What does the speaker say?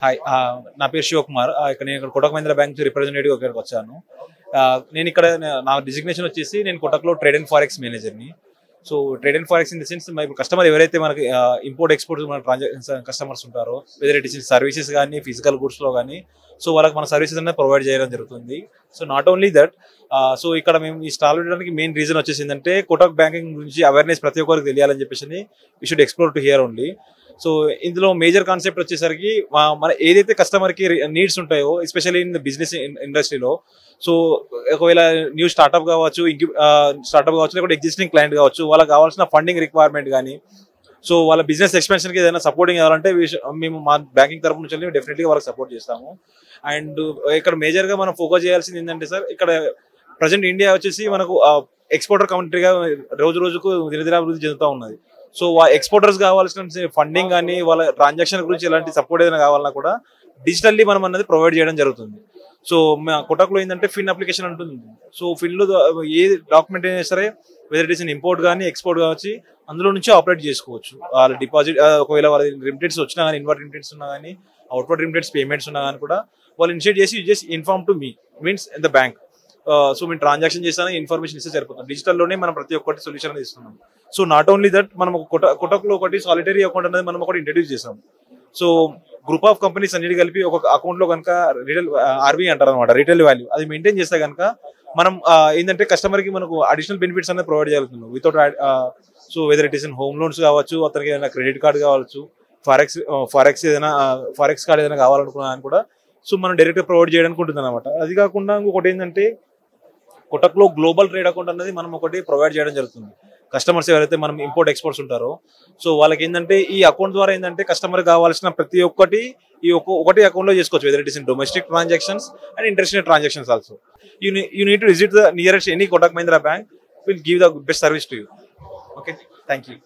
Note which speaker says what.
Speaker 1: Hi, నా పేరు శివకుమార్. నేను కోటక్ మహీంద్రా బ్యాంక్ రిప్రజెంటేటివ్ ఇక్కడికి వచ్చాను. నేను ఇక్కడ నా డిజిగ్నేషన్ వచ్చేసి నేను కోటక్లో ట్రేడ్ అండ్ ఫారెక్స్ మేనేజర్ని. So trade and forex in the sense ఇప్పుడు కస్టమర్ ఎవరైతే మనకి ఇంపోర్ట్ ఎక్స్పోర్ట్ మన ట్రాన్సాక్షన్ కస్టమర్స్ ఉంటారో, వెదర్ ఇట్ ఇస్ సర్వీసెస్ కానీ ఫిజికల్ గుడ్స్లో కానీ, సో వాళ్ళకి మన సర్వీసెస్ అనేది ప్రొవైడ్ చేయడం జరుగుతుంది. So not only that, so ఇక్కడ మేము ఈ స్టాల్ పెట్టడానికి మెయిన్ రీజన్ వచ్చేసి ఏంటంటే కోటక్ బ్యాంకింగ్ గురించి అవేర్నెస్ ప్రతి ఒక్కరికి తెలియాలని చెప్పేసి we should explore to hear only. So ఇందులో మేజర్ కాన్సెప్ట్ వచ్చేసరికి మన ఏదైతే కస్టమర్కి నీడ్స్ ఉంటాయో, ఎస్పెషల్లీ ఇన్ ద బిజినెస్ ఇండస్ట్రీలో, సో ఒకవేళ న్యూ స్టార్ట్అప్ కావచ్చు, లేకపోతే ఎగ్జిస్టింగ్ క్లయింట్ కావచ్చు, వాళ్ళకి కావాల్సిన ఫండింగ్ రిక్వైర్మెంట్ కానీ, సో వాళ్ళ బిజినెస్ ఎక్స్పెన్షన్కి ఏదైనా సపోర్టింగ్ కావాలంటే మేము మా బ్యాంకింగ్ తరఫు నుంచి డెఫినెట్గా వాళ్ళకి సపోర్ట్ చేస్తాము. అండ్ ఇక్కడ మేజర్గా మనం ఫోకస్ చేయాల్సింది ఏంటంటే సార్, ఇక్కడ ప్రజెంట్ ఇండియా వచ్చేసి మనకు ఎక్స్పోర్టర్ కంట్రీగా రోజు రోజుకు దినదినాభివృద్ధి చెందుతూ ఉన్నది. సో ఎక్స్పోర్టర్స్ కావాల్సిన ఫండింగ్ కానీ, వాళ్ళ ట్రాన్సాక్షన్ గురించి ఎలాంటి సపోర్ట్ ఏదైనా కావాలన్నా కూడా డిజిటల్లీ మనం అన్నది ప్రొవైడ్ చేయడం జరుగుతుంది. సో మా కోటక్లో ఏంటంటే ఫిన్ అప్లికేషన్ ఉంటుంది. సో ఫిన్లో ఏ డాక్యుమెంట్ అయినా సరే, వెదర్ ఇట్ ఇస్ ఇంపోర్ట్ కానీ ఎక్స్పోర్ట్ కావచ్చు, అందులో నుంచి ఆపరేట్ చేసుకోవచ్చు. వాళ్ళ డిపాజిట్ ఒకవేళ వాళ్ళ రిమిటెన్స్ వచ్చినా కానీ, ఇన్వర్ట్ రిమిటెన్స్ ఉన్నా కానీ, అవుట్వర్డ్ రిమిటెన్స్ పేమెంట్స్ ఉన్నా కానీ కూడా వాళ్ళు ఇనిషియేట్ చేసి just inform to me means the bank. So మేము ట్రాన్సాక్షన్ చేస్తాను, ఇన్ఫర్మేషన్ ఇస్తే సరిపోతుంది. డిజిటల్లోనే మనం ప్రతి ఒక్కటి సొల్యూషన్ అనేది ఇస్తున్నాం. సో నాట్ ఓన్లీ దట్, మనం కోటక్లో ఒకటి సాలిటరీ అకౌంట్ అనేది మనం ఒకటి ఇంట్రడ్యూస్ చేసాం. సో గ్రూప్ ఆఫ్ కంపెనీస్ అన్నిటి కలిపి ఒక అకౌంట్ లో కనుక రిటైల్ ఆర్బీ అంటారు అనమాట, రిటైల్ వాల్యూ అది మెయింటైన్ చేస్తే కనుక మనం ఏంటంటే కస్టమర్ కి మనకు అడిషనల్ బెనిఫిట్స్ అనేది ప్రొవైడ్ చేయగలుగుతున్నాం without. So whether it is in home loans కావచ్చు, అతనికి ఏదైనా క్రెడిట్ కార్డ్ కావచ్చు, ఫారెక్స్ కార్డ్ ఏదైనా కావాలనుకున్నా కూడా సో మనం డైరెక్ట్ ప్రొవైడ్ చేయడానికి ఉంటుంది అనమాట. అది కాకుండా ఇంకొకటి ఏంటంటే కోటక్లో గ్లోబల్ ట్రేడ్ అకౌంట్ అనేది మనం ఒకటి ప్రొవైడ్ చేయడం జరుగుతుంది. కస్టమర్స్ ఎవరైతే మనం ఇంపోర్ట్ ఎక్స్పోర్ట్స్ ఉంటారో, సో వాళ్ళకి ఏంటంటే ఈ అకౌంట్ ద్వారా ఏంటంటే కస్టమర్ కావాల్సిన ప్రతి ఒక్కటి ఈ ఒకటి అకౌంట్ లో చేసుకోవచ్చు. Weather it is in domestic transactions and international transactions also. You need to visit the nearest any Kotak Mahindra bank, will give the best service to you. Okay, thank you.